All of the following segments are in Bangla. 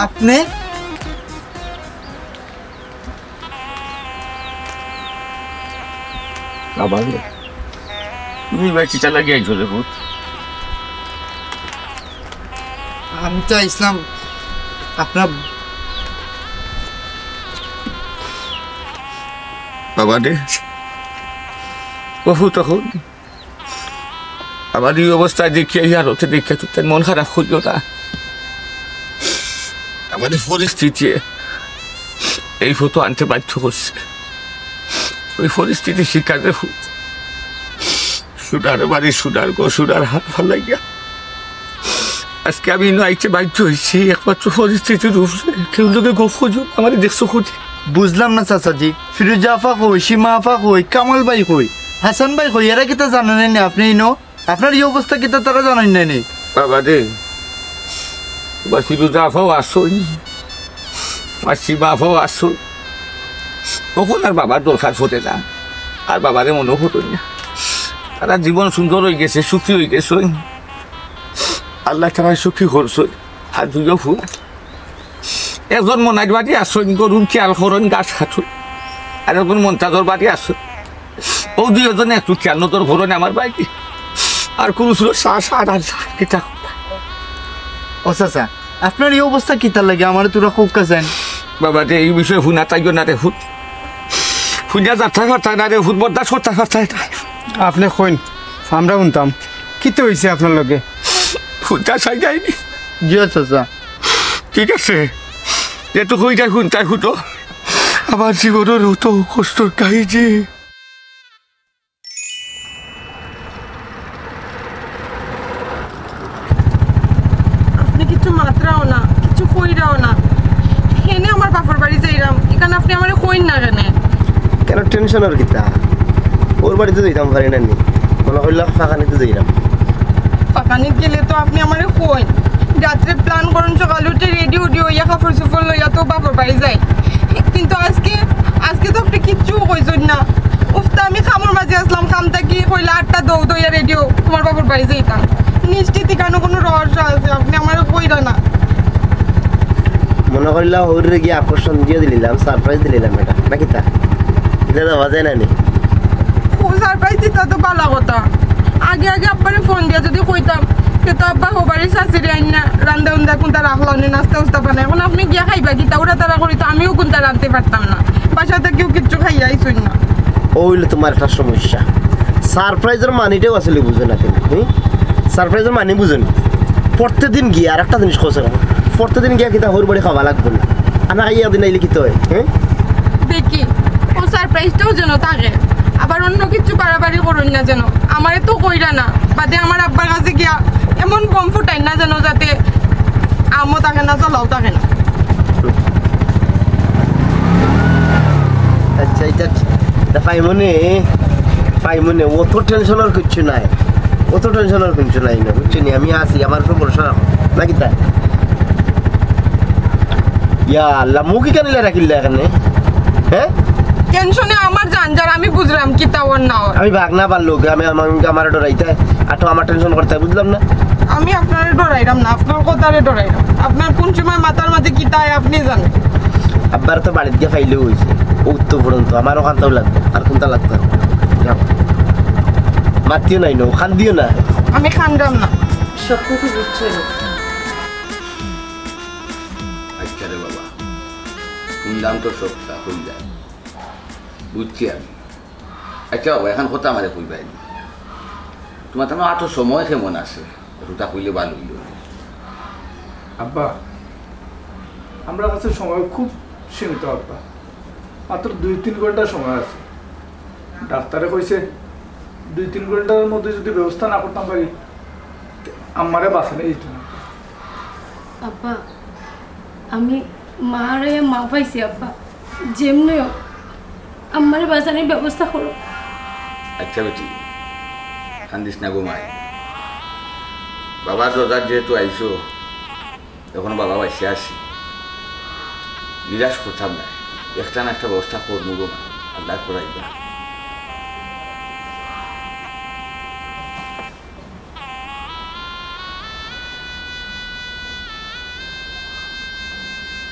আপনি আবার তুমি ভাই চিটা লাগিয়ে আইছো রে ভূত? আমি তো ইসলাম আপনার বাবা রে বহু তখন আমার এই অবস্থায় দেখিয়ে আর হতে দেখে তো তার মন খারাপ হইল না। আমাদের পরিস্থিতি এই ফটো আনতে বাধ্য করছে। ওই পরিস্থিতি শিকারে সুডার বাড়ি সুডার গো সুডার হাত ভাল লাগিয়া আজকে আমি আইতে বাধ্য হয়েছি একমাত্র পরিস্থিতির উপরে। কেউ লোকে গপ খুঁজো আমার দেখছো খুঁজে বুঝলাম না চাচাজি। ফিরোজা আফা কই, সীমা আফা কই, কামাল ভাই কই, হাসান ভাই কই, এরা কিতা জানেন না আপনি আপনার এই অবস্থা কিতা তারা জানেন না বাবা রে। এবার ফিরোজা আফাও আসই আর সীমা আফাও আসই। তখন আর বাবার দরকার ফোটে না, আর বাবারে মনেও ফোটো না। তারা জীবন সুন্দর হয়ে গেছে, সুখী হয়ে গেছে। আল্লাহ তারা সুখী করছে। আর দুইও ফুল একজন মনাই বাড়ি আসন গরুর খেয়াল করেন গাছ খাতুন, আর একজন মন্তাজর বাড়ি আসন। ও দুইজনে একটু খেয়াল নজর করেন আমার বাড়ি। আর কোনো ছিল কিতা ও চাচা আপনার এই অবস্থা কিতা লাগে আমার তোরা খুব কাছেন বাবা রে। এই বিষয়ে শুনা তাই না রে ফুট শুনিয়া যাত্রা ফার্তায় না রে ফুট বরদাস করতে ফার্তায় না। আপনি কইন আমরা শুনতাম কি তো হয়েছে আপনার লগে? ফুটটা চাই যায়নি। জি চাচা ঠিক আছে যেহেতু হয়ে যায় শুনতাই ফুটো আমার জীবনের তো কষ্ট তাই যে আপনি কিছু মাত্রাও না কিছু কইরাও না। হেনে আমার বাপর বাড়ি যাইরাম, এখানে আপনি আমার কইন না কেন? কেন টেনশন আর কিতা? ওর বাড়িতে যাইতাম পারি না নি, মনে হইল ফাঁকানিতে যাইরাম। পাকানিত গেলে তো আপনি আমার কইন। রাত্রে প্ল্যান করুন, সকালে উঠে রেডি উডি হইয়া কাপড় চোপড় লইয়া তো বাপর বাড়ি যাই। কিন্তু আজকে তো আপনি কিচ্ছু কইছেন না। উফতা আমি খামর মাঝে আসলাম, খাম থাকি কইলা 8টা দইয়া রেডিও তোমার বাপর বাড়ি যাইতাম। নিশ্চিত কেন কোনো রহস্য আছে, আপনি আমার কইরা না। মনে করিলা ওরে গিয়ে আকর্ষণ দিয়ে দিলাম, সারপ্রাইজ দিলাম এটা নাকি তা? এটা দেওয়া যায় না নি? ও সারপ্রাইজ দিতা তো ভালো কথা। আগে আব্বারে ফোন দিয়া যদি কইতাম সে তো আব্বা হবারই শাশুড়ি আইন না রান্দা উন্দা কোনটা রাখলাম না, নাস্তা উস্তা বানাই। এখন আপনি গিয়া খাইবা কিতা? ওরা তারা করি তো আমিও কোনটা রাঁধতে পারতাম না, বাসাতে কেউ কিচ্ছু খাইয়া আইসুন না। ওইলে তোমার একটা সমস্যা। সারপ্রাইজের মানিটাও আসলে বুঝে না তুমি। সারপ্রাইজের মানি বুঝেন? প্রত্যেকদিন গিয়ে আর একটা জিনিস খোঁজে প্রত্যেকদিন গিয়া কিতা হোর বাড়ি খাওয়া লাগবে না। আনা খাইয়া দিন আইলে কিতা হয়? দেখি ও সারপ্রাইজটাও যেন থাকে, আবার অন্য কিছু বাড়াবাড়ি করুন না যেন। আমারে তো কইরা না, বাদে আমার আব্বার কাছে গিয়া এমন বম ফুটাই না যেন যাতে আমও থাকে না চলাও থাকে না। আচ্ছা এটা পাইমনে অত টেনশনের কিচ্ছু নাই, অত টেনশনের কিচ্ছু নাই না, বুঝছি নি? আমি আছি, আমার উপর ভরসা রাখো নাকি তাই? ইয়া আল্লাহ মুখি কানিলে রাখিলে এখানে, হ্যাঁ? টেনশনে আমার জানজার আমি বুঝলাম কি তা ওর না ওর। আমি ভাগ না পারলো গ্রামে আমার ডরাইতে আর তো আমার টেনশন করতে হয়, বুঝলাম না? আমি আপনার ডরাইলাম না, আপনার কথারে ডরাইলাম। আপনার কোন সময় মাথার মাঝে কি তাই আপনি জানেন। আব্বার তো বাড়িতে গিয়ে ফাইলেও হয়েছে উত্তর পর্যন্ত, আমার ওখানটাও লাগবে আর কোনটা লাগতো মাতিও নাই না, ওখান দিও না। আমি খান্ডাম না। সব কিছু বুঝছে না। আচ্ছা রে বাবা, শুনলাম তো সবটা শুনলাম, বুঝছি আমি। আচ্ছা বাবা এখন কথা আমারে কইবাই, তোমার তো আটো সময় কেমন আছে? ওটা কইলে ভালো হইল। আব্বা আমরা কাছে সময় খুব সীমিত আব্বা, মাত্র 2-3 ঘন্টা সময় আছে। ডাক্তারে কইছে 2-3 ঘন্টার মধ্যে যদি ব্যবস্থা না করতাম পারি আমারে বাঁচানো যেত না। আব্বা আমি মারে মা পাইছি আব্বা, যেমনি হোক আমারে বাঁচানোর ব্যবস্থা করো। আচ্ছা বেটি কান্দিস না গোমাই, বাবা রোজার যেহেতু আইসো এখন বাবা বাসে আসি, নিরাশ করতাম না, একটা না একটা ব্যবস্থা করবো গোমা, আল্লাহ করাইবা।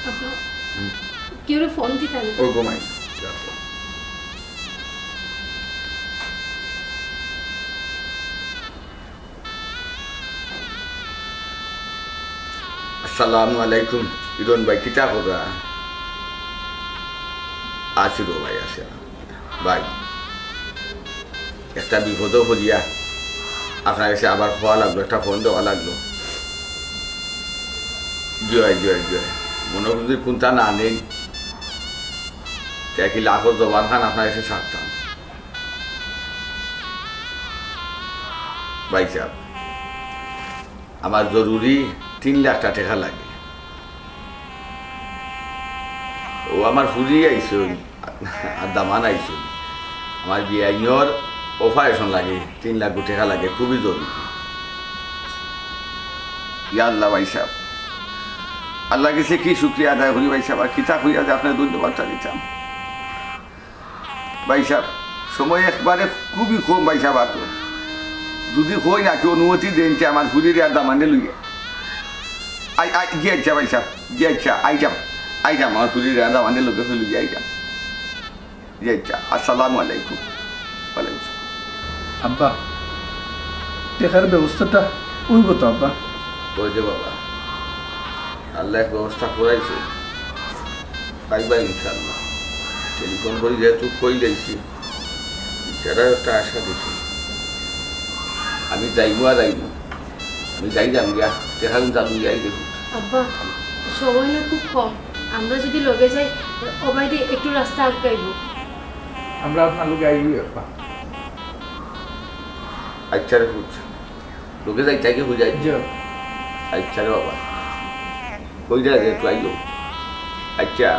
আব্বা কেউ ফোন দিতাম ও ঘুমাই রাখো। আসসালামু আলাইকুম ইরন ভাই কিতা করা আছি গো ভাই আছে ভাই একটা বিপদও হইয়া আপনার কাছে আবার হওয়া লাগলো একটা ফোন দেওয়া লাগলো জয় জয় জয় মনে যদি কোনটা না নেই কি লাখর জবান খান আপনার কাছে ছাড়তাম ভাই সাহেব আমার জরুরি 3 লাখ টাকা লাগে ও আমার ফুরি আইসুন আর দামান আইসুন আমার বিয়াইনর অপারেশন লাগে 3 লাখ টাকা লাগে খুবই জরুরি ইয়া আল্লাহ ভাই সাহেব আল্লাহ কাছে কি শুক্রিয়া আদায় করি ভাই সাহেব আর কিতা করিয়া যে আপনার ধন্যবাদটা দিতাম ভাই সাহেব সময় একবারে খুবই কম ভাই সাহেব আর যদি হই না কি অনুমতি দেন যে আমার ফুরির আর দামানে লইয়া গিয়েছা ভাই সাহেব গিয়েছা আইজাম আমার ফুরির আর দামানে লোকে হইল আইজাম গিয়েছা আসসালামু আলাইকুম ওয়ালাইকুম আব্বা টেকার ব্যবস্থাটা উইব তো আব্বা ওই যে বাবা আল্লাহ এক ব্যবস্থা করাইছে পাইবা ইনশাল্লাহ টেলিফোন করি যেহেতু কই লাইছি যারা একটা আশা দিছি আমি যাইব আর যাইব আমি যাম গিয়া দেখা চালু যাই দেখুন আব্বা সময় না খুব কম আমরা যদি লগে যাই অবাইদে একটু রাস্তা আটকাইব আমরা আপনার লোক আইবি আব্বা আচ্ছা রে বুঝ লোকে যাই চাইকে হয়ে যাই যে আচ্ছা রে বাবা কই যায় রে তুই আইলো আচ্ছা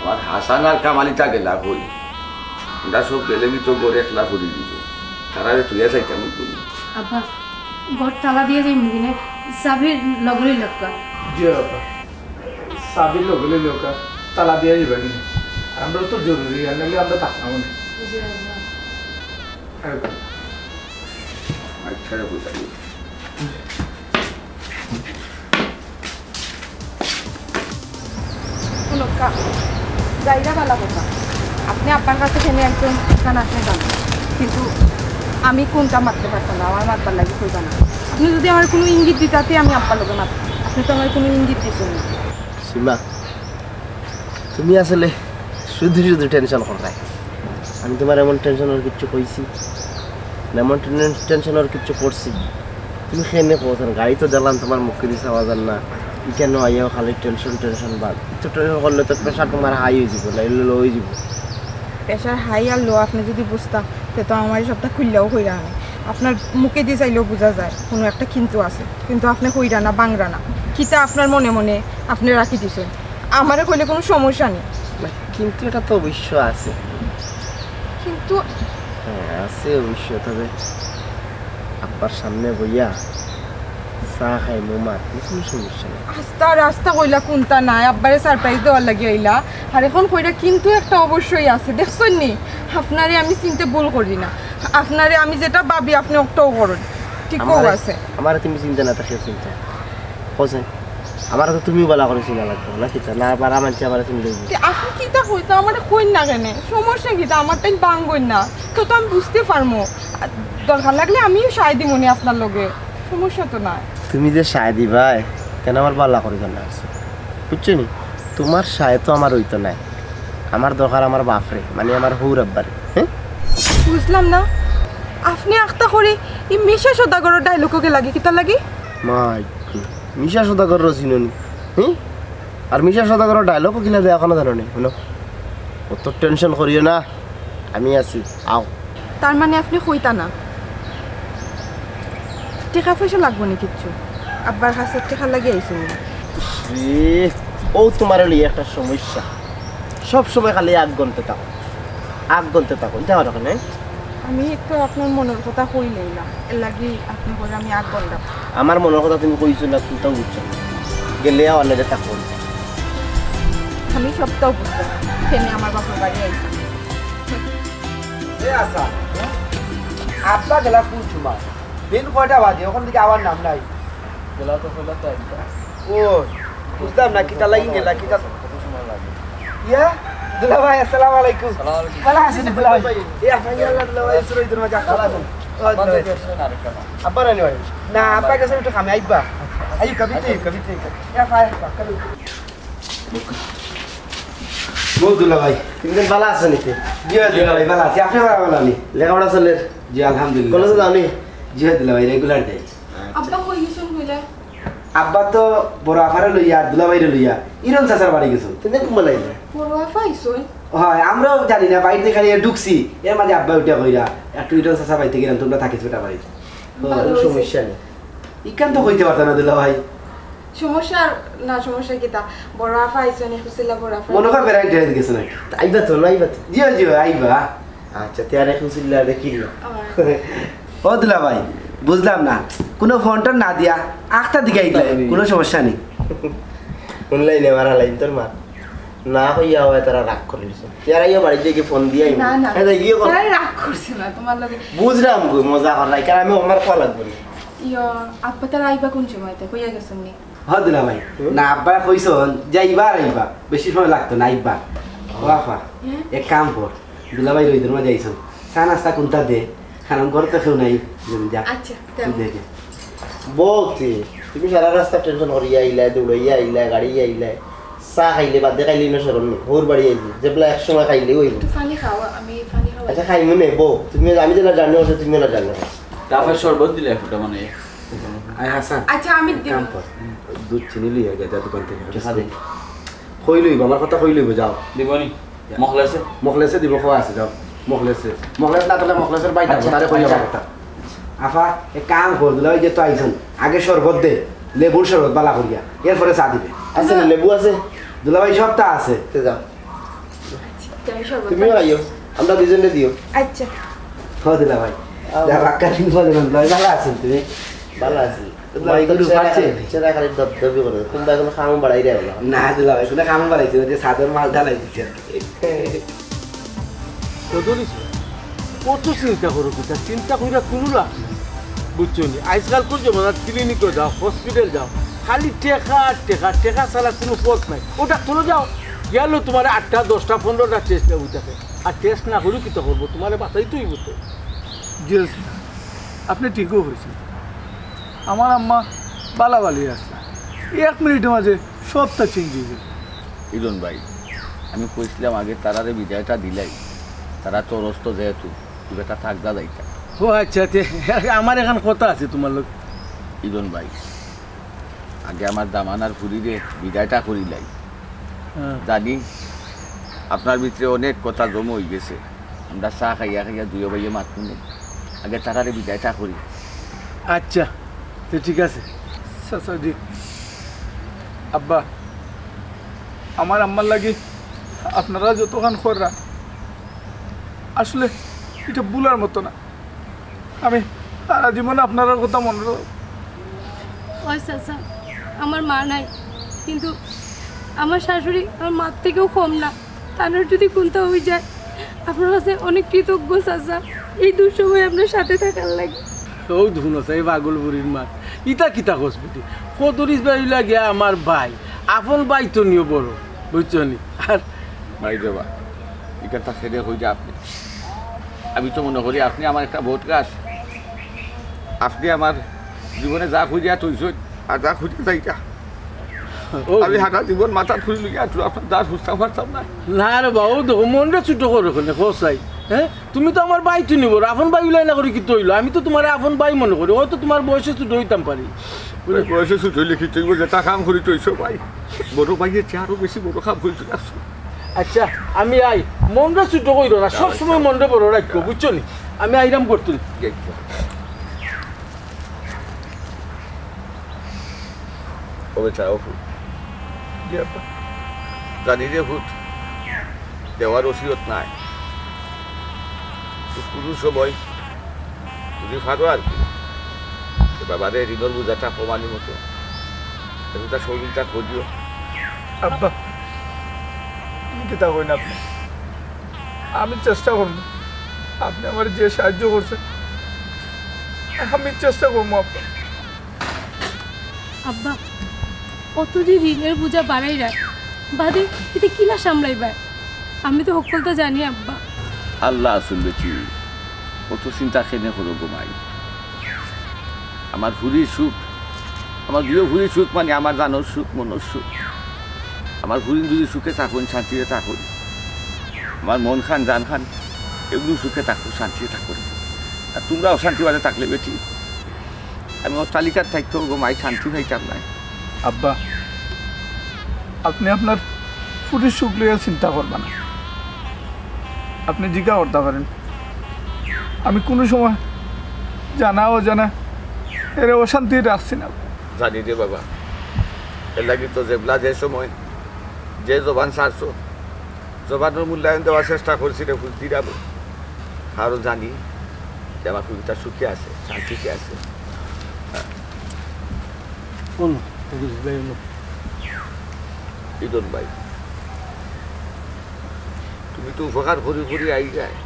আমার হাসান আর কামালিটা গেলা কই আমরা সব গেলে তো গড়ে একলা করে দিব তারা তুই চাই কেমন করি আব্বা ঘর তালা দিয়ে যাই মুদিনে সাবির লগলি লক্কা যে আব্বা সাবির লগলে লোক তালা দিয়ে যাবেন আমরা তো জরুরি আর নাহলে আমরা থাকলাম না জি আব্বা আচ্ছা রে বুঝাই কোনো জায়গা ভালো কথা আপনি আপনার কাছে ফেলে একজন কান আপনি জানেন কিন্তু আমি কোনটা মারতে পারতাম না আমার মারবার লাগে কইবা না আপনি যদি আমার কোনো ইঙ্গিত দিতাতে আমি আপনার লোকে মারতাম আপনি তো আমার কোনো ইঙ্গিত দিচ্ছেন না সীমা তুমি আসলে শুধু শুধু টেনশন করাই আমি তোমার এমন টেনশনের কিচ্ছু কইছি এমন টেনশনের কিচ্ছু করছি তুমি সেনে পৌঁছান গাড়ি তো দিলাম তোমার মুখে দিছে আওয়াজ না কেন আইয়াও খালি টেনশন বাদ তো টেনশন করলে তো প্রেশার তোমার হাই হয়ে যাব না লো হয়ে যাব প্রেশার হাই আর লো আপনি যদি বুঝতাম তো আমার এই সবটা খুললেও কইরা না আপনার মুখে দিয়ে চাইলেও বোঝা যায় কোনো একটা কিন্তু আছে কিন্তু আপনি কইরা না বাংরা না কিতা আপনার মনে মনে আপনি রাখি দিছেন আমারে কইলে কোনো সমস্যা নেই কিন্তু এটা তো অবশ্য আছে কিন্তু হ্যাঁ আছে অবশ্য তবে আব্বার সামনে বইয়া চা খাই মোমা কোনো সমস্যা নেই রাস্তা কইলা কোনটা নাই আব্বারে সারপ্রাইজ দেওয়ার লাগে আইলা আর এখন কইরা কিন্তু একটা অবশ্যই আছে দেখছেন নি আপনারে আমি চিনতে ভুল করি না আপনারে আমি যেটা ভাবি আপনি ওটাও করুন ঠিকও আছে আমার তুমি চিন্তা না থাকে চিন্তা হোসেন আমার তো তুমি বলা করে চিনা লাগবে না কিতা না আবার আমার চেয়ে আমার তুমি দেখবি আপনি কিতা কইতা আমার কইন না কেন সমস্যা কিতা আমার টাইম বাঙ্গইন না তো আমি বুঝতে পারবো দরকার লাগলে আমিও সাহায্য দিব নি আপনার লগে সমস্যা তো নাই তুমি যে সায় দিবাই কেন আমার বাল্লা করে জানা আছে বুঝছো নি তোমার সায় তো আমার হইতো নাই আমার দরকার আমার বাপরে মানে আমার হৌর আব্বারে হ্যাঁ বুঝলাম না আপনি আখতা করে এই মিশা সদাগরের ডায়লগকে লাগে কিতা লাগে মাই মিশা সদাগর চিনুনি হ্যাঁ আর মিশা সদাগরের ডায়লগও কিনা দেয় এখনো জানো নি শুনো অত টেনশন করিও না আমি আছি আও তার মানে আপনি কইতা না টাকা পয়সা লাগবো না কিচ্ছু আব্বার কাছে টাকা লাগে আইছেন ও তোমার লিয়ে একটা সমস্যা সব সময় খালি আগ গনতে থাকো এটা আমার ওখানে আমি একটু আপনার মনের কথা কইলেই না এর লাগি আপনি বলে আমি আগ বললাম আমার মনের কথা তুমি কইছো না তুমি তাও বুঝছো গেলে অনেকে থাকো আমি সবটাও বুঝতাম ফেনে আমার বাপের বাড়ি আইছি আচ্ছা আব্বা গেলা কোন সময় দিন কয়টা বাজে ওখান থেকে আবার নাম নাই গেলা তো হলো তো ও বুঝলাম না কিতা লাগি গেলা কিতা ইয়া দুলা ভাই আসসালামু আলাইকুম ভালো আছেন দুলা ভাই ইয়া ফাইনাল দুলা ভাই সুরই দিন মজা খালা আব্বা রানি ভাই না আব্বা কাছে একটু খামে আইবা আই কবিতে ইয়া ফাই কবি দুলা ভাই তুমি ভালো আছো নাকি? জি দুলা ভাই ভালো আছি। আপনি ভালো আনি লেখাপড়া চলে? জি আলহামদুলিল্লাহ। কলেজে যাওনি? জি দুলা ভাই রেগুলার যাই। আব্বা কই গেছেন কইলা আব্বা তো বড় আফারে লইয়া আর দুলা ভাইরে লইয়া ইরন চাচার বাড়ি গেছো। তুমি কুম্বা লাইলে? বড় আফা আইছই হয় আমরাও জানি না, বাইরে খালি ঢুকছি, এর মাঝে আব্বা উঠা কইরা একটু ইরন চাচা বাইতে গেলাম, তোমরা থাকিস বেটা বাড়ি। সমস্যা নেই, ইকান তো কইতে পারতো না দুলা ভাই। সমস্যা না সমস্যা কিতা বড় আফা আইছই নি হুসিলা বড় আফা মনে কর বেড়াইতে গেছো নাকি? আইবা তো না আইবা তো? জিও জিও আইবা। আচ্ছা তেয়ারে হুসিল্লা দেখি না। ও দুলা ভাই বুঝলাম না, কোনো ফোনটা না দিয়া আখটা দিকে আইলে কোনো সমস্যা নেই। অনলাইনে মারা লাইন তোর মা না হইয়া হয় তারা রাগ করে দিছে। তেরাইও বাড়িতে গিয়ে ফোন দিয়ে না না এটা গিয়ে তারা রাগ করছে না তোমার লগে। বুঝলাম মজা করাই, কারণ আমি আমার কল লাগবে না। ইয়া আব্বা তারা আইবা কোন সময়তে কইয়া গেছেন নি? হ্যাঁ দিলা ভাই না আব্বা কইছন যাইবা আইবা, বেশি সময় লাগতো না আইবা। ও আফা এক কাম কর, দুলা ভাই রইদের মাঝে আইছন, চা নাস্তা কোনটা দে, কারণ ঘরতে কেউ নাই। আচ্ছা বলতে তুমি সারা রাস্তা টেনশন করিয়া আইলা, দৌড়াইয়া আইলা, গাড়ি আইলা, চা খাইলে বাদে খাইলে না সরম নেই, ওর বাড়ি আইলি যেগুলা এক সময় খাইলে ওই। একটু পানি খাওয়া, আমি পানি খাওয়া। আচ্ছা খাইমু নে বউ, তুমি আমি যেটা জানি ওটা তুমি না জানো। তারপর শরবত দিলে একটা মানে আয় হাসান আচ্ছা আমি দিব। কাম কর, দুধ চিনি লিয়ে যা দোকান থেকে কই লইব, আমার কথা কই লইব, যাও দিবনি মখলেছে মখলেসে দিব, খাওয়া আছে যাও। মখলেস না তাহলে মখলেসের বাইটা তারে কই যাবা কথা। আফা এক কাম কর, দিলা ওই যে তো আইছন আগে শরবত দে, লেবুর শরবত বালা করিয়া, এরপরে চা দিবে। আছে না লেবু আছে? দুলা ভাই সবটা আছে, তে যাও তুমিও আইও, আমরা দুজনে দিও। আচ্ছা হ্যাঁ দিলা ভাই যা বাক্কা দিন পরে ভালো আছেন তুমি? ভালো আছি। না দিলা ভাই কোনো কাম বাড়াইছে, যে সাদের মাল ঢালাই দিচ্ছে। কত চিন্তা করো কিতা, চিন্তা কইরা কোনো লাভ নেই বুঝছো নি। আজকাল কোন যাবো না, ক্লিনিকে যাও, হসপিটাল যাও, খালি টেকা টেকা টেকা ছাড়া কোনো পথ নাই। ওটা তোলো যাও গেল তোমার 8টা 10টা 15টা টেস্ট নেবো থাকে, আর টেস্ট না করেও কিতা করবো, তোমার বাতাই তুই বলতো। জি আপনি ঠিকও হয়েছেন, আমার আম্মা বালাবালি আসছে, 1 মিনিটের মাঝে সবটা চেঞ্জ হয়ে গেল। ইলন ভাই আমি কইছিলাম আগে তারারে বিদায়টা দিলাই, তারা চরস্ত যেহেতু তুই এটা থাকদা যাইতা। ও আচ্ছা আমার এখন কথা আছে তোমার লোক। ইলন ভাই আগে আমার দামানার ফুরিরে বিদায়টা করিলাই, জানি আপনার ভিতরে অনেক কথা জমা হয়ে গেছে, আমরা চা খাইয়া খাইয়া দুই ভাইয়ে মাতুন, আগে তারারে বিদায়টা করি। আচ্ছা তো ঠিক আছে। চাচাজি আব্বা আমার আম্মার লাগে আপনারা যতক্ষণ খররা আসলে এটা ভুলার মতো না, আমি সারা জীবনে আপনার কথা মনে রাখব। ওই চাচা আমার মা নাই, কিন্তু আমার শাশুড়ি আমার মার থেকেও কম না, তার যদি কোনটা হয়ে যায় আপনার কাছে অনেক কৃতজ্ঞ চাচা, এই দুঃসময় আপনার সাথে থাকার লাগে। ও ধুন আছে এই পাগল বুড়ির মাত ইটা কিতা কসবিটি কদরিস বাইলা গিয়া আমার ভাই, আপন ভাই তো নিও বড় বুঝছো নি। আর ভাই দেবা এখানটা ছেড়ে হয়ে যায় আপনি, আমি তো মনে করি আপনি আমার একটা ভোট গাছ, আপনি আমার জীবনে যা খুঁজিয়া তুইছ আর যা খুঁজে যাইটা, আমি হাঁটা জীবন মাথা খুঁজি লইয়া আপনার যা খুঁজতাম পারতাম না। না রে বাবু দেখো মনটা ছোট করো ওখানে খোসাই। হ্যাঁ তুমি তো আমার ভাই তো নিব, আপন ভাই উলাই না করি কি তৈল, আমি তো তোমার আপন ভাই মনে করি, হয়তো তোমার বয়সে ছোট হইতাম পারি। বয়সে ছোট হইলে কি তুই যেটা কাম করি তুইছ ভাই, বড় ভাইয়ের চেয়ে আরো বেশি বড় কাম করি চলে আসছো। আচ্ছা আমি আই, মনটা ছোট করিল না, সবসময় মনটা বড় রাখবো বুঝছো নি, আমি আইরাম করতো। কবে চাও ফুট জানি রে ফুট দেওয়ার ওসিয়ত নাই, কোনো সময় যদি ফাঁদো আর কি বাবারে ঋণর বোঝাটা কমানি মতো একটা শরীরটা খোঁজিও। আব্বা কিতা কইন আপনি, আমি চেষ্টা করব, আপনি আমার যে সাহায্য করছেন আমি চেষ্টা করবো। আব্বা আব্বা অত যে ঋণের বোঝা বাড়াই রায় বাদে এতে কিলা সামলাইবার আমি তো সকলটা জানি আব্বা। আল্লাহ আসল বেটি কত চিন্তা খেনে করো গোমাই আমার ভুরির সুখ আমার গৃহ ভুরির সুখ মানে আমার জানোর সুখ মনের সুখ আমার ভুরির যদি সুখে থাকুন শান্তিতে থাকুন আমার মন খান জান খান এগুলো সুখে থাকো শান্তিতে থাকুন আর তোমরা অশান্তি বাজে থাকলে বেটি আমি ওর তালিকার থাকতেও গোমাই শান্তি পাইতাম নাই। আব্বা আপনি আপনার ফুটির সুখ লইয়া চিন্তা করবা না, আপনি জিজ্ঞা করতে পারেন আমি কোনো সময় জানা অজানা এর অশান্তি রাখছি না। জানি রে বাবা এর লাগি তো যেবলা যে সময় যে জবান ছাড়ছো জবানের মূল্যায়ন দেওয়ার চেষ্টা করছি রে ফুল দিরাব আরও জানি যে আমার ফুলটা সুখে আছে শান্তিতে আছে। কোন বুঝলাই না ইদন ভাই তুমি তো উপকার করি করি আই যায়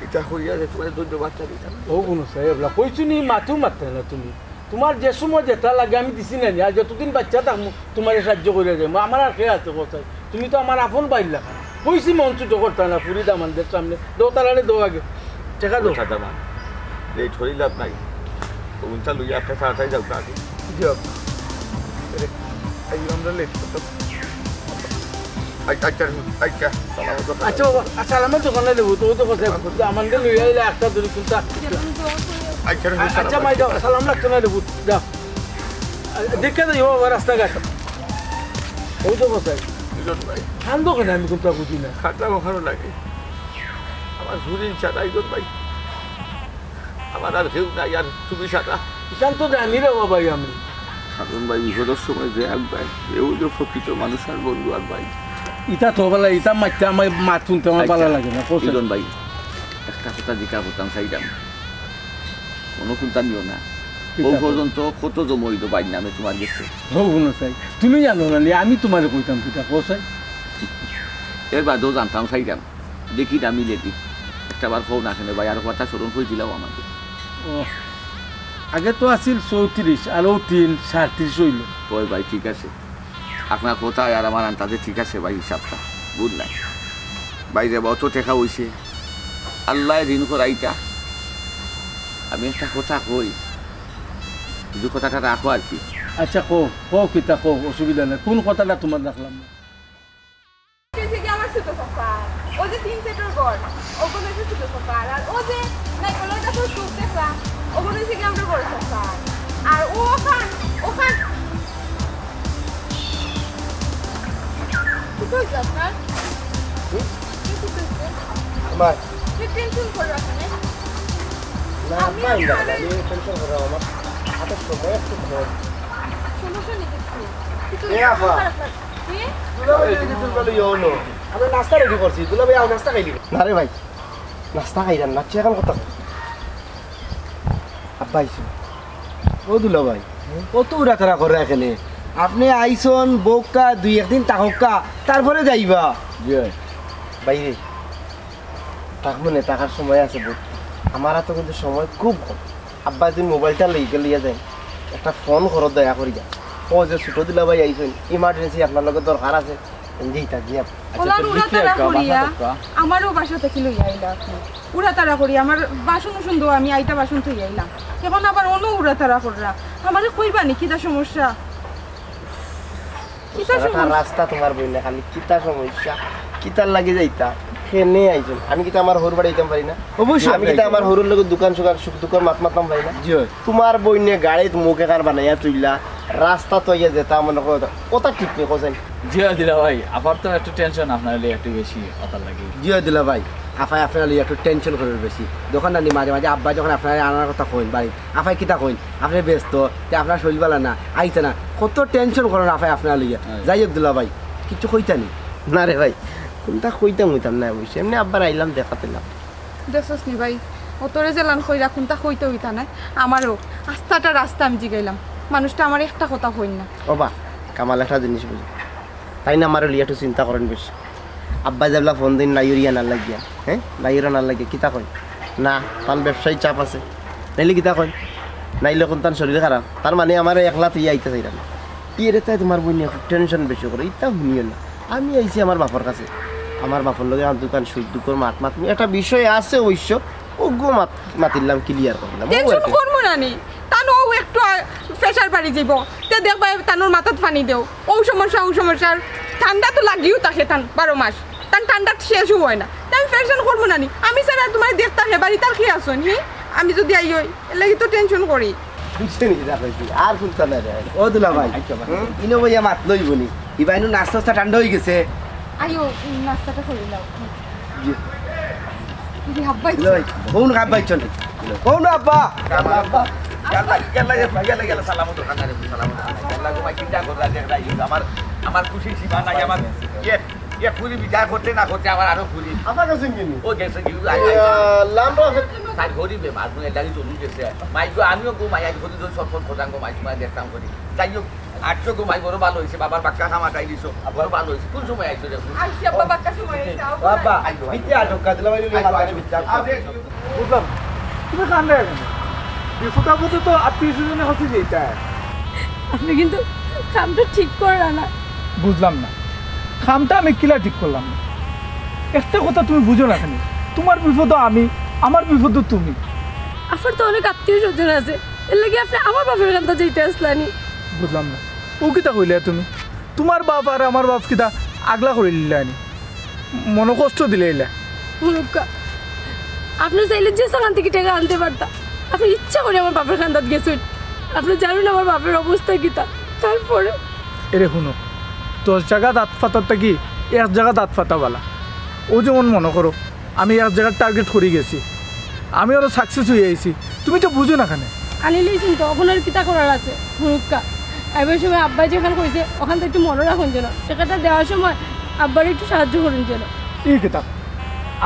এটা হইয়া যে তোমার ধন্যবাদ দিতাম। ও কোনো সাহেব কইছো নি মাথু মারতে না তুমি তোমার যে সময় যেটা লাগে আমি দিছি না আর যতদিন বাচ্চা থাকবো তোমার সাহায্য করে যাবো আমার আর খেয়ে আছে কোথায় তুমি তো আমার আপন বাইর লাগা কইছি মঞ্চ করতে না পুরি দামানদের সামনে দো তালানে দো আগে টেকা দো দামা লেট হই লাভ নাই ওটা লইয়া একটা তাড়াতাড়ি যাও আগে জি আব্বা আমরা লেট করতাম। আচ্ছা সালামের দোকানে দেবো তো তো কথা আমাদের লইয়া এলে একটা দুই কোনটা আচ্ছা মাই যাও সালাম লাগতো না দেবো যাও দেখে যাই রাস্তাঘাট ওই তো কোথায় খান দোকানে আমি কোনটা বুঝি না খাটলা ওখানে লাগে আমার ঝুড়ির ছাড়া ইদন ভাই আমার আর কেউ নাই আর তুমি ছাড়া এখান তো জানি রে ভাই আমি সাধন ভাই বিপদের সময় যে এক ভাই এও যে প্রকৃত মানুষ আর বন্ধু আর ভাই ইটা তো বলা ইটা মারতে আমার মাত শুনতে আমার ভালো লাগে না ইদন ভাই একটা কথা জিজ্ঞাসা করতাম চাইতাম কোনো চিন্তা নিও না ও পর্যন্ত কত জমইতো বাইর নামে তোমার গেছে হোক না চাই তুমি জানো না আমি তোমার কইতাম কিটা কোথায় এর বাদেও জানতাম চাইতাম দেখি দামি লেটি একটা বার খৌ না খেলে ভাই আর কথা স্মরণ করে দিলাম আমাকে। ও আগে তো আছিল 34 আর 3 37 হইল ওই ভাই ঠিক আছে আপনার কোথায় আর আমার আন্তাজে ঠিক আছে ভাই হিসাবটা বুঝ নাই বাইরে অত টেকা হইছে আল্লাহ ঋণ করাইটা আমি একটা কথা কই কিছু কথাটা রাখো আর কি। আচ্ছা কো কো কিতা কো অসুবিধা নেই কোন কথাটা তোমার রাখলাম না আমার ছোট পাপা ও যে 3 সেটের ঘর ওগুলো হচ্ছে ছোট পাপা আর ও যে নাইকলের কাছে সুখ দেখলাম ওগুলো হচ্ছে কি আমরা বড় পাপা আর ওখান কি কইছ আপনার আমার টেনশন করে রাখেন না পাই না আমি টেনশন করে আমার হাতে সময় একটু কম সমস্যা নেই কিছু এ আপা কি দুলাভাই যদি তুলবালো ইওনো আমি নাস্তা রেডি করছি দুলাভাই আও নাস্তা খাইলি না রে ভাই নাস্তা খাইলাম না চেকান কথা আব্বা আইছো ও দুলাভাই কত উড়াতারা করে এখানে আপনি আইসন বউকা 2-1 দিন তাহকা তারপরে যাইবা জি বাইরে থাকবো না টাকার সময় আছে বহুত আমার তো কিন্তু সময় খুব কম আব্বা তুমি মোবাইলটা লইয়া যায় একটা ফোন করো দয়া করি যা ও যে ছোটো দিলা ভাই আইসেন ইমার্জেন্সি আপনার লগে দরকার আছে যেইটা গিয়া ওলার উড়াতারা করিয়া আমারও বাসা থেকে লই আইলা আপনি উড়াতারা করি আমার বাসন সুন্দর আমি আইটা বাসন থই আইলাম এখন আবার অন্য উড়াতারা কররা আমারে কইবা নি কিটা সমস্যা রাস্তা তোমার বই না খালি কিতা সমস্যা কিতার লাগে যাইতা খেনে আইছেন আমি কিতা আমার হরুর বাড়ি যেতাম পারি না অবশ্যই আমি কিতা আমার হরুর লগে দোকান দোকান মাতমাতাম পারি না তোমার বই নিয়ে গাড়িত মুখে কার বানাইয়া তুইলা রাস্তা তো ইয়ে যেতা মনে কথা ঠিক নেই কোথায় জিয়া দিলা ভাই আপার তো একটু টেনশন আপনার একটু বেশি কথা লাগে জিয়া দিলা ভাই আফাই আপনার একটু টেনশন করে বেশি দোকানদার মাঝে মাঝে আব্বা যখন আপনার আনার কথা কইন বাড়ি আফাই কিতা কইন আপনি ব্যস্ত যে আপনার শরীর বেলা না আইতে না কত টেনশন করেন আফাই আপনার লইয়া যাই হোক দিলা ভাই কিছু কইতানি না রে ভাই কোনটা কইতাম হইতাম না বুঝছি এমনি আব্বার আইলাম দেখাতেলাম দেখছস নি ভাই অতরে জেলান কই রাখুন তা কইতে হইতা না আমারও রাস্তাটা রাস্তা আমি জিগাইলাম মানুষটা আমার একটা কথা কইন না ও বা কামাল একটা জিনিস বুঝি তাই না আমার লিয়া একটু চিন্তা করেন বেশি আব্বা যেবলা ফোন দিন লাইরিয়া না লাগিয়া হ্যাঁ লাইরা না লাগিয়া কিতা কয় না তার ব্যবসায়ী চাপ আছে নাইলে কিতা কয় নাইলে এখন তার শরীর খারাপ তার মানে আমার একলা তুই আইতে চাইলাম ইয়ে তাই তোমার বই নিয়ে টেনশন বেশি করে ইটা শুনিও না আমি আইছি আমার বাপর কাছে আমার বাপর লগে আমার দোকান সুখ দুঃখর মাত একটা বিষয় আছে অবশ্য ওগো মাতিলাম ক্লিয়ার করলাম টেনশন করবো না নি তানো একটু প্রেশার বাড়ি যাব তে দেখবা তানোর মাথাত পানি দেও ও সমস্যা ঠান্ডা তো লাগিও থাকে টান 12 মাস টান ঠান্ডা শেষ হয় না তাই টেনশন করবো না নি আমি স্যার তোমার দেখতে হে বাড়ি তার কি আসুন হি আমি যদি আই হই লাগি তো টেনশন করি আর শুনতে না ও দুলা ভাই ইনো ভাইয়া মাত লইব নি ইবাইনু নাস্তা ঠান্ডা হয়ে গেছে আইও নাস্তাটা করে নাও দিদি হাব্বাই লই কোন হাব্বাই চল কোন আব্বা গেল সালাম তো খানা রে সালাম আল্লাহ গো মাই চিন্তা করে রাখে আমার খুশি সীমা নাই আমার ইয়ে পুরি বিচার করতে না করতে আমার আরো পুরি আমার কাছে কিনি ও গেছে কি লামরা তাই গরিবে মাছ এটাই চলু গেছে মাইকো আমিও গো মাই আজ ঘরে সরফর খোঁজাঙ্গ মাইক মাই দেখতাম করি যাই হোক 800 গো মাই বড় ভালো হয়েছে বাবার বাক্কা খামাটাই দিছো বড় ভালো হয়েছে কোন সময় আইছো দেখো আইছি আব্বা বাক্কা সময় আইছে বাবা বিতে আটক কাজলা ভাই লই হাতে বিচার বুঝলাম তুমি কান্দে কেন বিপদ আপদে তো আত্মীয় স্বজনে হচ্ছে যেটা আপনি কিন্তু কামটা ঠিক করেন না বুঝলাম না খামটা আমি কিলা ঠিক করলাম না একটা কথা তুমি বুঝো না কেন তোমার বিপদ আমি আমার বিপদ তুমি আপনার তো অনেক আত্মীয় স্বজন আছে এর লাগে আপনি আমার বাপের কাছে যাইতে আসলানি বুঝলাম না ও কিতা কইলে তুমি তোমার বাপ আর আমার বাপ কিতা আগলা করে নিলানি মনে কষ্ট দিলে এলা মুরুক্কা আপনি চাইলে যে সেখান থেকে টাকা আনতে পারতাম আপনি ইচ্ছা করে আমার বাপের খান্দাত গেছেন আপনি জানেন আমার বাপের অবস্থা কিতা তারপরে এরে শুনো 10 জায়গা দাঁত ফাটারটা কি 1 জায়গা দাঁত ফাটাবালা ও যেমন মনে করো আমি 1 জায়গার টার্গেট করে গেছি আমি আরও সাকসেস হয়ে আইছি তুমি তো বুঝো না কেন আনিলেইছেন তো আপনার কিতা করার আছে মুরুক্কা এবার সময় আব্বা যেখানে কইছে ওখান থেকে একটু মনে রাখুন যেন টাকাটা দেওয়ার সময় আব্বার একটু সাহায্য করুন যেন এই কিতাব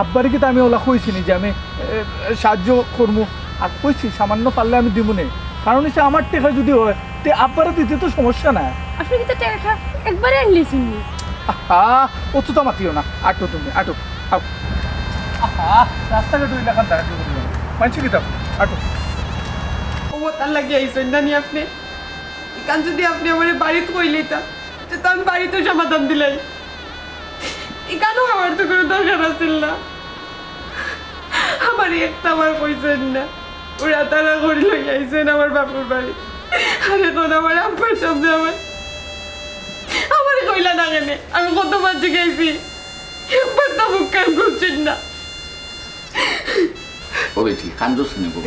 আব্বারে কিতা আমি ওলা কইছি নি যে আমি সাহায্য করবো আর কইছি সামান্য পারলে আমি দিব না কারণ হচ্ছে আমার টাকা যদি হয় তে আব্বারে দিতে তো সমস্যা না আপনি কিতা টাকা একবারে আনলেছেন নি ও তো মাতিও না আটো তুমি আটো রাস্তাঘাট ওই লেখান দাঁড়াতে করবো মানছি কিতাব আটো ও তার লাগে আইছেন না নি আপনি এখান যদি আপনি আমার বাড়িতে কইলেতা তো আমি বাড়িতে সমাধান দিলাই এখানেও আমার তো কোনো দরকার আছিল না আমার একটা আমার কইছেন না ওরা তারা করে লই আইছেন আমার বাপুর বাড়ি আর এখন আমার আব্বার সামনে আমার কইলা না কেন আমি কত মাঝে গেছি একবার তো মুখ কান করছেন না ও বেটি কান্দোস নে গো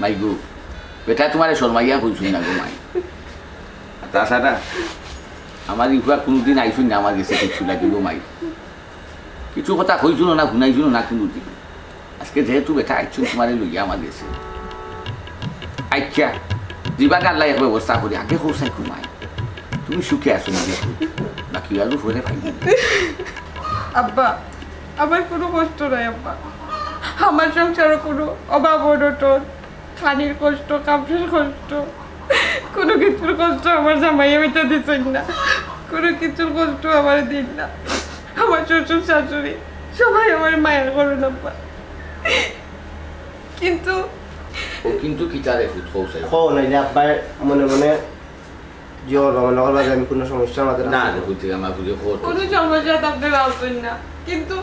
মাই গো বেটা তোমারে শর্মাইয়া কইছুন না গো মাই তাছাড়া আমার ইফা কোনোদিন আইসুন না আমার গেছে কিছু লাগিব মাই কিছু কথা কইছুন না শুনাইছুন না কোনোদিন আজকে যেহেতু বেটা আইছুন তোমারে লইয়া আমার গেছে আচ্ছা দিবা আল্লাহ এক ব্যবস্থা করি আগে হোসাই ঘুমাই তুমি সুখে আসো না বাকি আলু ফলে পাই আব্বা আমার কোনো কষ্ট নাই আব্বা আমার সংসারে কোনো অভাব অনটন খানির কষ্ট কাপড়ের কষ্ট কোনো কিছুর কষ্ট আমার জামাইয়া মিটা দিচ্ছেন না কোনো কিছুর কষ্ট আমার দিন না আমার শ্বশুর শাশুড়ি সবাই আমার মায়ের করুন আব্বা কিন্তু কিন্তু কিতারে ফুট হোসাই খো নাইলে আব্বার মনে মনে জ্বর মনে করবা যে আমি কোনো সমস্যা আমাদের না দেখুন আমার বুঝে খোট কোনো সমস্যা তো আপনারা আসবেন না কিন্তু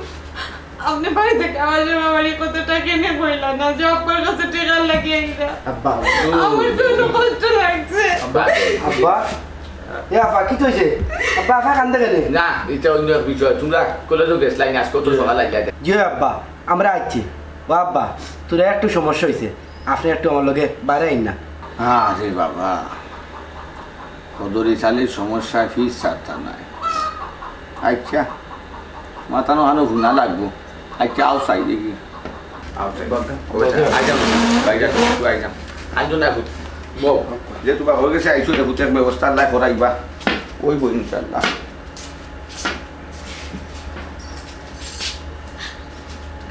আপনি বাড়ি থেকে আমার বাড়ি কত টাকা এনে বইলা না যে আপনার কাছে টাকা লাগিয়ে আব্বা আমার তো কষ্ট লাগছে আব্বা এ আপা কি হইছে আব্বা আপা কান্দে গেলে না এটা অন্য এক বিষয় তোমরা কলেজে গেছলাই না আজকে তো সকাল লাগিয়া জি আব্বা আমরা আইছি ও আব্বা তোর একটু সমস্যা হইছে আপনি একটু আমার লগে বাইরে আইন না আরে বাবা কদরি চালের সমস্যা ফিস ছাড়তা নাই আচ্ছা মাথানো হানো ভুনা লাগবো আচ্ছা আও চাই দেখি যেহেতু বা হয়ে গেছে আইসো দেখুন ব্যবস্থা আল্লাহ করাইবা ওই বই ইনশাল্লাহ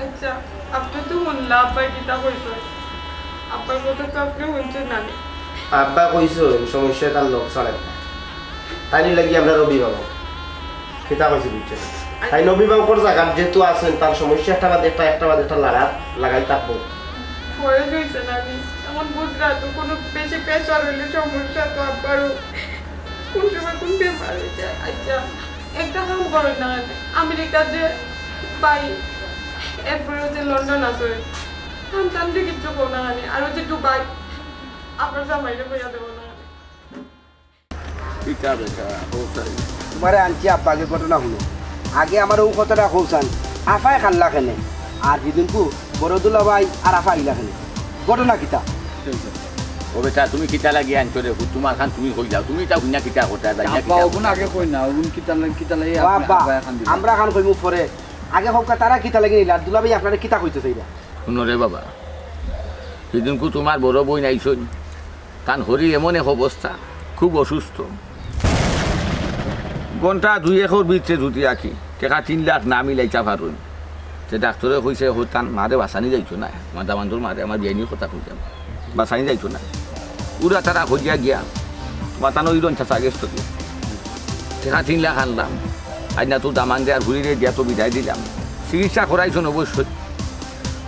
আচ্ছা আপনি তো শুনলা আপা কিতা কইছে আপনার কথা তো আপনি শুনছেন না আব্বা কইছো সমস্যা তার লোক ছাড়ে তাই লাগি আমরা অভিভাবক সেটা কইছি বুঝছে তাই অভিভাবকর জায়গা যেহেতু আছেন তার সমস্যা একটা বাদ একটা লাগাই থাকবো বয়স হয়েছে নানি, এমন বুঝলা তো কোনো বেশি প্রেশার হইলে সমস্যা তো আব্বারও কোন সময় কোন বেমার হয়ে যায়। আচ্ছা একটা কাম করেন না, আমেরিকা যে বাই এরপরে হচ্ছে লন্ডন আছে, টান টান দিয়ে কিচ্ছু করো না নানি, আর হচ্ছে দুবাই আপনার জামাইরে বইয়া দেবো না। তোমারে আনছি আব্বাকে ঘটনা শুনো। আগে আমার ও কথাটা কৌসান আফাই খাল্লা খেলে, আর যেদিনকু বড়দুলা ভাই আর আফা আইলা খেলে, ঘটনা কিতা? ও বেটা তুমি কিতা লাগি আনছো রে, তোমার খান তুমি কই যাও, তুমি তা হুইনা কিতা করতে যাই না আব্বা ওগুন আগে কই না, ওগুন কিতা লাগে ও আব্বা আমরা খান কইমু পরে, আগে হোকা তারা কিতা লাগি নিলা, দুলা ভাই আপনারা কিতা কইতেছে এইটা? শুনো রে বাবা, সেদিনকু তোমার বড় বই নাইছন, কারণ হরি এমন এক অবস্থা, খুব অসুস্থ, ঘন্টা 2-1 ভিতরে জুতি রাখি টাকা 3 লাখ না মিলাইতা পারুন। সে ডাক্তারে কইছে হতান মারে বাঁচানি যাইছো না, মাদা বান্ধর মারে আমার বিয়ানি কথা কইতাম বাঁচানি যাইছো না, উড়া তারা খোঁজিয়া গিয়া মাতানো ইরন চাষা গেস্ত দিয়ে টাকা 3 লাখ আনলাম, আজ না তো দামান দিয়ে আর ঘুরিয়ে দিয়া তো বিদায় দিলাম। চিকিৎসা করাইছন অবশ্যই,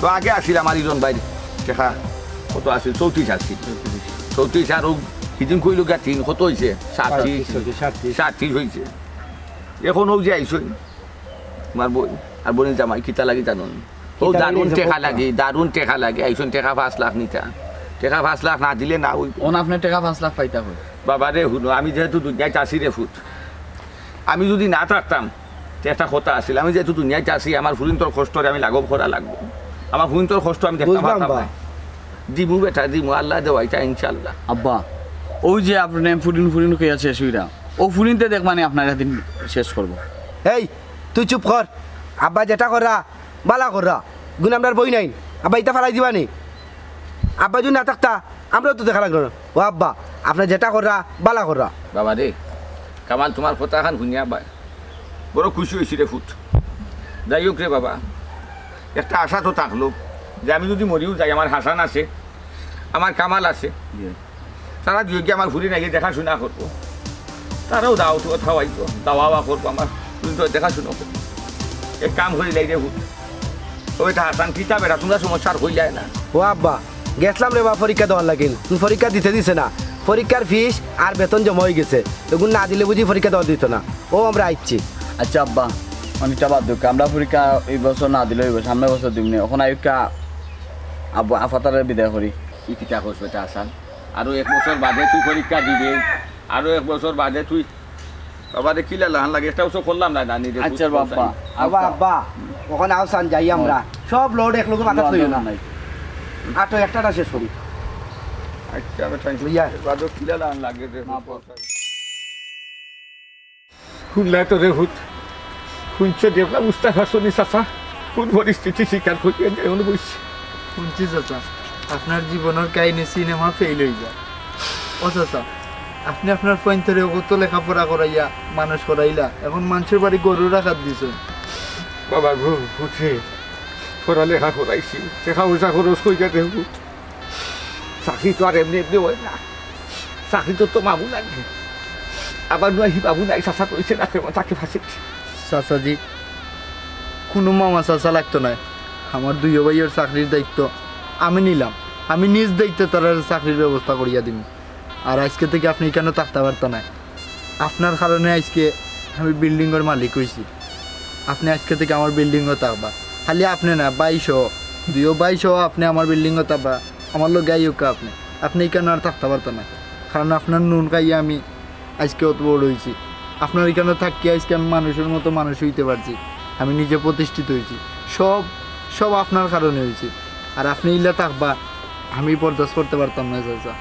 তো আগে আসিল আমার ইরন বাইরে টাকা কত আসিল 34 আসিল, 34 আর সেদিন কইল গা 3 কত হয়েছে 37 হয়েছে। এখন ও যে আইসই তোমার বই আর বোনের জামাই কিতা লাগে জানুন, ও দারুণ টেকা লাগে, দারুণ টেকা লাগে, আইসন টেকা 5 লাখ নিতা, টেকা 5 লাখ না দিলে না ওই ওন আপনার টাকা 5 লাখ পাইতা হয়। বাবা রে শুনো, আমি যেহেতু দুনিয়ায় চাষি রে ফুট, আমি যদি না থাকতাম একটা কথা আসছিল, আমি যেহেতু দুনিয়ায় চাষি আমার ফুরিন্তর কষ্টরে আমি লাঘব করা লাগবো, আমার ফুরিন্তর কষ্ট আমি দেখতে পারতাম না। দিমু বেটা দিমু, আল্লাহ দেওয়াইটা ইনশাল্লাহ। আব্বা ওই যে আপনার ফুরিন কইয়া শেষ হইরা, ও ফুরিনতে দেখ মানে আপনার একদিন শেষ করবো। এই তুই চুপ কর, আব্বা যেটা কররা বালা কররা, গুণ আমরার বই নাই, আব্বা ইটা ফালাই দিবা নি? আব্বা যদি না থাকতা আমরাও তো দেখা লাগলো না। ও আব্বা আপনার যেটা কররা বালা কররা। বাবা রে কামাল তোমার কথা খান শুনিয়া বাই বড় খুশি হয়েছি রে ফুট। যাই হোক রে বাবা, একটা আশা তো থাকলো যে আমি যদি মরিও যাই, আমার হাসান আছে, আমার কামাল আছে, তারা দুই গিয়ে আমার ঘুরি নাকি দেখাশোনা করবো, তারাও দাও তো খাওয়াইতো দাওয়া করবো, আমার দেখাশোনা করবো। এক কাম করি লাই রে ফুট, ওইটা হাসান কিতা বেটা তোমরা সমস্যার হয়ে যায় না। ও আব্বা গেছিলাম রে বা পরীক্ষা দেওয়ার লাগিল, তুমি পরীক্ষা দিছে না, পরীক্ষার ফিস আর বেতন জমা হয়ে গেছে, এগুলো না দিলে বুঝি পরীক্ষা দেওয়া দিত না। ও আমরা আইছি। আচ্ছা আব্বা অনেকটা বাদ দেখ, আমরা পরীক্ষা এই বছর না দিলে হইব, সামনের বছর দিবনি। এখন আয়ুকা আব্বা আফাতারে বিদায় করি। ই কিতা করছো এটা আসান, আরো 1 বছর বাদে তুই পরীক্ষা দিবে, আরো 1 বছর বাদে তুই বাবারে কিলা লাহান লাগে, একটা বছর করলাম না জানি রে। আচ্ছা বাবা আব্বা আব্বা ওখানে আওসান যাই আমরা সব লোড এক লোক মাথা লইও না, আর তো একটা শেষ করি। আচ্ছা বেটা ইয়া বাদে কিলা লাহান লাগে রে না পড়া খুললা তো রে হুত শুনছে দেবলা মুস্তাফা শুনি চাচা কোন পরিস্থিতি স্বীকার করিয়া যায় বলছি। শুনছি চাচা আপনার জীবনের কাহিনী সিনেমা ফেল হয়ে যায়। ও চাচা আপনি আপনার পয়েন্টরে কত লেখাপড়া করাইয়া মানুষ করাইলা, এখন মানুষের বাড়ি গরু রাখার দিয়েছেন। বাবা গো উঠে পড়ালেখা করাইছি, টেকা পয়সা খরচ করিয়া দেবো, চাকরি তো আর এমনি এমনি হয় না, চাকরি তো মামু লাগে, আবার নয় বাবু নাই চাষা করেছে না তাকে ফাঁসে। চাচাজি কোনো মামা চাচা লাগতো না, আমার 2 ভাইয়ের চাকরির দায়িত্ব আমি নিলাম, আমি নিজ দায়িত্বে তারা চাকরির ব্যবস্থা করিয়া দিব। আর আজকে থেকে আপনি কেন থাকতে পারতেন না, আপনার কারণে আজকে আমি বিল্ডিংয়ের মালিক হয়েছি, আপনি আজকে থেকে আমার বিল্ডিংও থাকবা, খালি আপনি না 2200 আপনি আমার বিল্ডিংও থাকবা, আমার লোক গাই হোক আপনি কেন আর থাকতে পারতেন না, কারণ আপনার নুন খাইয়ে আমি আজকে অত বড় হয়েছি, আপনার এখানে থাকি আজকে আমি মানুষের মতো মানুষ হইতে পারছি, আমি নিজে প্রতিষ্ঠিত হয়েছি, সব আপনার কারণে হয়েছি। আর আপনি ইল্লা থাকবা আমি বরদাস্ত করতে পারতাম না চাচা।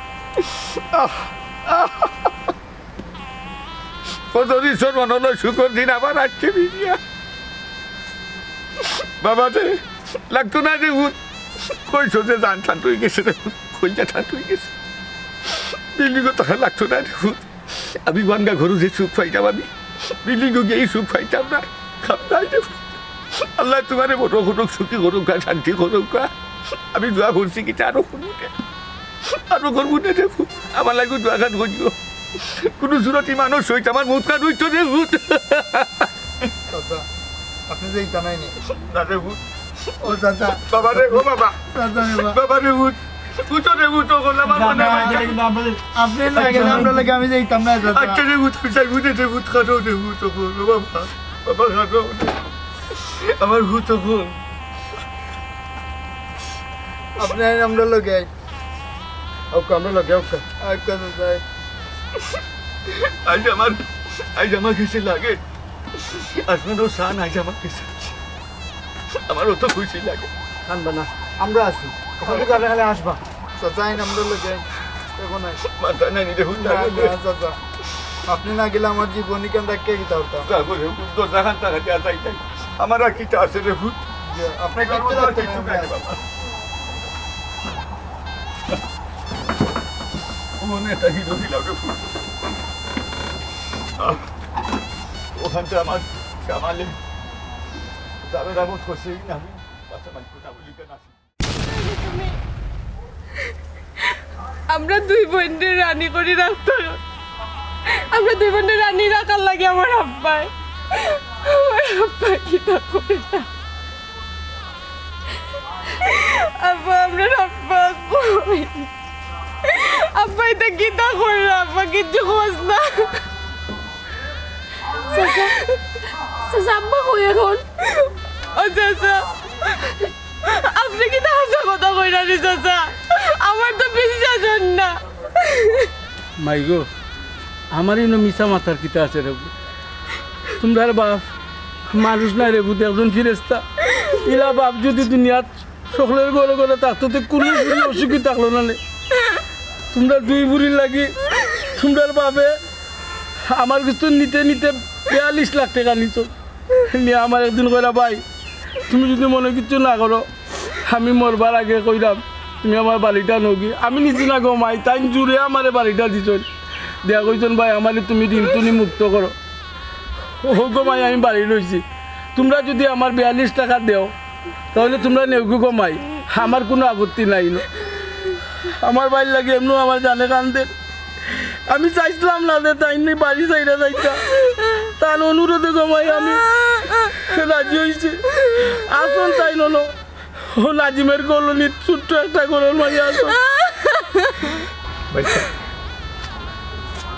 কতদিন মনে শুকর দিন আবার আসছে বিরিয়া বাবা রে লাগতো না রে ভূত, কইছো যে জান ঠান হয়ে গেছে রে ভূত, কইটা ঠান হয়ে গেছে, বিল্ডিংও তখন লাগতো না রে ভূত, আমি বাঙ্গা ঘরু যে সুখ পাইতাম আমি বিল্ডিংও গিয়ে সুখ পাইতাম না, খাবতাই রে ভূত। আল্লাহ তোমারে বড় করুক, সুখী করুক, শান্তি করুক, আমি দোয়া করছি কি আরো করবো আরো করবো না রে ভূত, আমার লাগবে দোয়া খান করিও, কোনো সুরতি মানুষ হইতে আমার মুখ কান হইতো রে ভূত। চাচা আপনি যে ইটা নাই না রে ভূত, ও চাচা বাবা রে ও বাবা চাচা রে বাবা। বাবা রে উঠো রে উঠো করলাম আপনি না গেলে আমরা লাগে আমি যাইতাম না চাচা। আচ্ছা রে উঠ চাই উঠে রে উঠ খাটো রে উঠো করলো বাবা বাবা খাটো আমার উঠো কর আপনি আমরা লগে ওকে আমরা লগে ওকে আচ্ছা চাচা আজ আমার কিছু লাগে আসমানও সান আজ আমার কিছু আমার অত খুশি লাগে আনবা না আমরা আছি খালি গালে খালি আসবা চাচা আমরা লগে এখন আই মাথা নাই নিতে হুন না, না, চাচা আপনি না গেলে আমার জীবনী কেন রাখতে গিয়ে হতাম তারপরে দরজা খান তারা দেওয়া যাই নাই আমার আর কিটা আছে রে ভূত আপনার কিচ্ছু লাগতে না মনে একটা হিরো দিলাম রে ভূত ওখানটা আমার কামালে তাদের আমত করছে আমি বাচ্চা মানুষ না বলি কেন আসি আমরা দুই বোনের রানী করে রাখতো আমরা দুই বোনের রানী রাখার লাগে আমার আব্বা কিতা করে না আব্বা আমরা আব্বা কই আব্বা এটা কিতা করে আব্বা কিছু খোঁজ না চাচা আব্বা কই এখন ও চাচা আপনি কি হাসা কথা কইরা নি চাচা আমার তো বিশ্বাস হন না মাইগো আমার ইনো মিশা মাথার কিতা আছে রে তোমরা বাপ মানুষ নাই রে বুঝে একজন ফিরেস্তা ইলা বাপ যদি দুনিয়াত সকলের ঘরে ঘরে থাকতো তো কোনো বুড়ি অসুখী থাকলো না রে তোমরা দুই বুড়ির লাগি তোমরা বাপে আমার কিছু নিতে নিতে 42 লাখ টাকা নিছ নিয়ে আমার একদিন কইরা ভাই তুমি যদি মনে কিছু না করো আমি মরবার আগে কইলাম তুমি আমার বাড়িটা নগি আমি নিচে না গো মাই তাই জুড়ে আমার বাড়িটা দিছ দেয়া কইছেন ভাই আমার তুমি ঋণ তুনি মুক্ত করো ও গো মাই আমি বাড়ি রয়েছি তোমরা যদি আমার 42 টাকা দেও তাহলে তোমরা নেউগু গো মাই আমার কোনো আপত্তি নাই না আমার বাড়ি লাগে এমনি আমার জানে কান্দে আমি চাইছিলাম না যে তাই নি বাড়ি চাইরা যাইতা তার অনুরোধে গো মাই আমি রাজি হয়েছি আসুন তাই নলো ও নাজিমের কলোনি ছোট্ট একটা গরুর মাঝে আসুন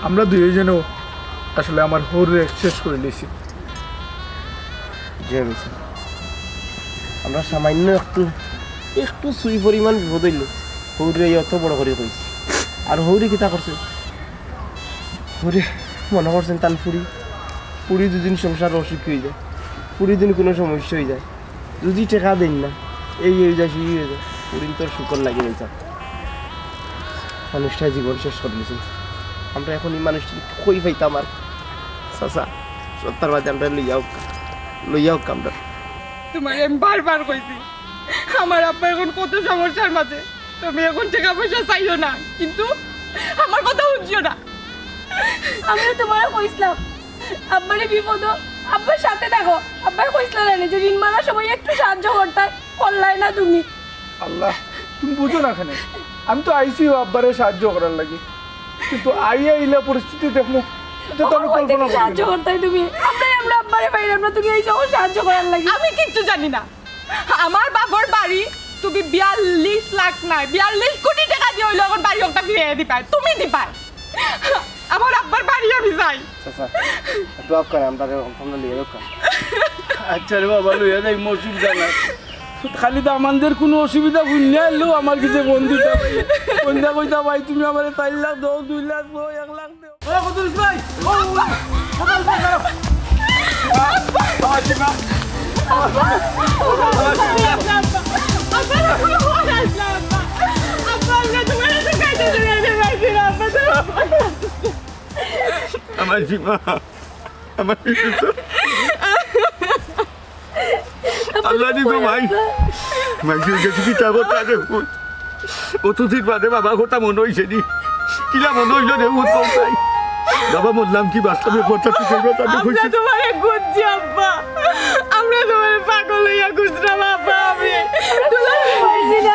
আমরা দুইজনও আসলে আমার হরে শেষ করে নিয়েছি জেমস আমরা সামান্য একটু একটু সুই পরিমাণ বিপদ হইল হৌরে অত বড় করে কইছি আর হৌরে কিতা করছে হৌরে মনে করছেন তান পুরি দুদিন সংসার অসুখ হয়ে যায় পুরি দিন কোনো সমস্যা হয়ে যায় যদি টেকা দেন না এই হয়ে যায় সেই হয়ে যায় পুরি তোর শুকর লাগে নিতাম মানুষটা জীবন শেষ করে নিয়েছি আমরা এখন এই মানুষটি কই পাইতাম আর চাচা সত্তর বাদে আমরা লইয়া হোক আমরা তোমার আমি বারবার কইছি আমার আব্বা এখন কত সমস্যার মাঝে তুমি এখন টাকা পয়সা চাইও না কিন্তু আমার কথা শুনছো না আমরা তোমার কইছিলাম আব্বারে বিপদ আব্বার সাথে থাকো আব্বার কইছিলাম না যে ঋণ মারার সময় একটু সাহায্য করতে করলাই না তুমি আল্লাহ তুমি বুঝো না এখানে আমি তো আইসিও আব্বারে সাহায্য করার লাগে কিন্তু আইয়া ইলা পরিস্থিতি দেখো এটা তো আমি কল্পনা সাহায্য করতে তুমি আমরা আব্বারে পাইলাম না তুমি এই যে সাহায্য করার লাগে আমি কিচ্ছু জানি না আমার বাবার বাড়ি তুমি 42 লাখ নাই 42 কোটি টাকা দিয়ে হইলো এখন বাড়ি একটা ফিরিয়ে দিপাই তুমি দিপাই আমার আব্বার বাড়ি আমি যাই চাচা একটু আপ করে আমরা লিয়ে হোক আচ্ছা রে বাবা লইয়া যাই অসুবিধা নাই খালি তো আমাদের কোনো অসুবিধা বুঝলে এলেও আমার কিছু বন্ধুটা বন্ধা কইতা ভাই তুমি আমার 4 লাখ দাও 2 লাখ দাও 1 লাখ দাও ও কত ভাই ও কত ভাই আমার জীবন আমার আল্লাহ দিব ভাই মাঝির কাছে কি চাবো তাদের ভূত অতদিন বাদে বাবা কথা মনে হয়েছে নি কিলা মনে হইল রে ভূত কোথায় বাবা বললাম কি বাস্তবে কথা তুই করবো তাদের খুশি আমরা তোমারে খুঁজছি আব্বা আমরা তোমারে পাগল হইয়া খুঁজলাম আব্বা আমি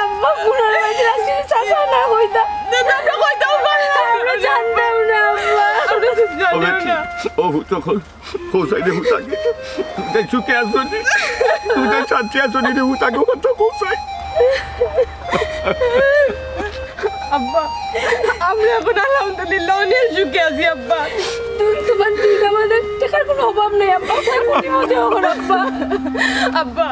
আব্বা পুনর বাড়িতে আজকে চাচা না কইতা আমরা কইতাম পারি না আমরা জানতাম না আব্বা জানিও না ও তখন পৌঁছাই দে হুতাকে তুই সুখে আসনি তুই শান্তি আসনি রে হুতাকে কত পৌঁছাই আব্বা আমরা এখন আলহামদুলিল্লাহ অনেক সুখে আছি আব্বা তোমার দিন আমাদের টাকার কোনো অভাব নেই আব্বা মধ্যে ওর আব্বা আব্বা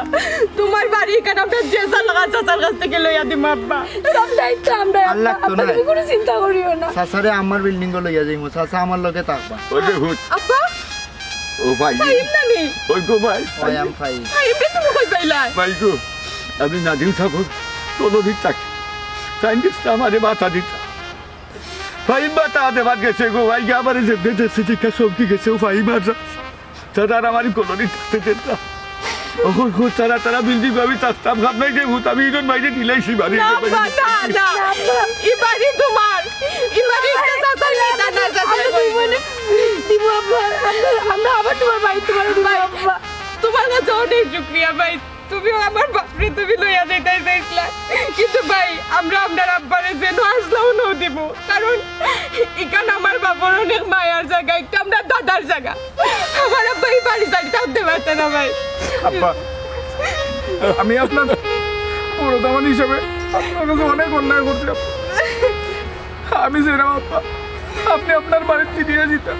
তোমার বাড়ি এখানে আমরা যে লাগা চাচার কাছ থেকে লইয়া দিম আব্বা সব দায়িত্ব আমরা আল্লাহ তো আব্বা নাই। তুমি কোনো চিন্তা করিও না চাচারে আমার বিল্ডিং লইয়া যাইমু চাচা আমার লগে থাকবা ওরে হুত আব্বা ও ভাই ফাইম নানি ওই গো ভাই ওই আম ফাই ফাইম তুমি কই পাইলা ভাই গো আমি নাদিম ঠাকুর তলদিক থাকি সাইন্টিস্ট আমারে মাথা দিতা ফাইম বাতা দেবার গেছে গো ভাই আমার যে বেঁধেছে দেখা সবজি গেছে ও ফাইম আর তারা আমার কলোনি থাকতে দেন না ওখন খুব তারা বিল্ডিং আমি থাকতাম ভাবনাই যে ভূত আমি ইজন বাইরে দিলাইছি বাড়ি না আব্বা না এই বাড়ি তোমার এই বাড়ি চাচা না চাচা দিব আব্বা আমরা আবার তোমার বাড়ি তোমার দিব আব্বা তোমার কাছে অনেক শুক্রিয়া ভাই তুমি আমার বাপরে তুমি লইয়া যাইতে চাইছিলা কিন্তু ভাই আমরা আপনার আব্বারে যেন আসলাও নও দিব কারণ এখানে আমার বাবার অনেক মায়ার জায়গা একটা আমরা দাদার জায়গা আমার আব্বা এই বাড়ি ছাড়ি থাকতে পারতে না ভাই আব্বা আমি আপনার বড় দামান হিসাবে আপনার কাছে অনেক অন্যায় করছি আব্বা। আমি যেরাম আব্বা আপনি আপনার বাড়িতে ফিরিয়ে যেতাম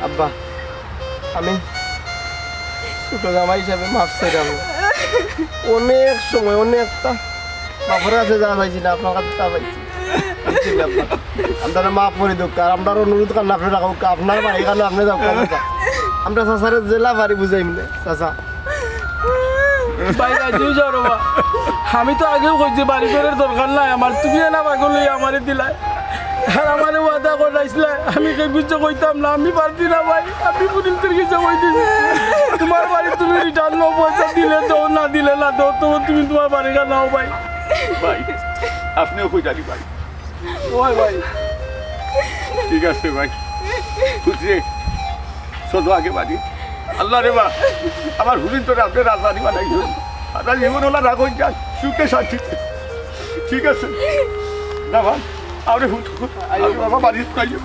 আব্বা আমি ছোট জামাই হিসাবে মাফ চাইলাম অনেক সময় অনেকটা বাপের কাছে যা চাইছি না আপনার কাছে তা পাইছি আপনারা মাফ করে দোক আর আপনার অনুরোধ কারণ আপনি রাখুক আপনার বাড়ি কারণ আপনি যাও আমরা চাচারে জেলা বাড়ি বুঝাই মিলে চাচা ভাই রাজিও যাও রবা আমি তো আগেও কইছি বাড়ি ঘরের দরকার নাই আমার তুমি না বাগল লই আমারে দিলাই আর আমারে ওয়াদা করাইছিলে আমি কে কিছু কইতাম না আমি পারছি না ভাই আমি পুলিশের কিছু কই দিছি তোমার বাড়ি তুমি রিটার্ন নো পয়সা দিলে দাও না দিলে না দাও তো তুমি তোমার বাড়িটা নাও ভাই ভাই আপনিও কই জানি ভাই ওই ভাই ঠিক আছে ভাই বুঝছে শোনো আগে বাড়ি আল্লাহ রে বা আমার হুলিন তোরে আপনি রাজধানী বানাইছেন আপনার জীবন হলো রাখুন যান সুখে শান্তিতে ঠিক আছে না ভাই আপনি বাবা বাড়ি খাইও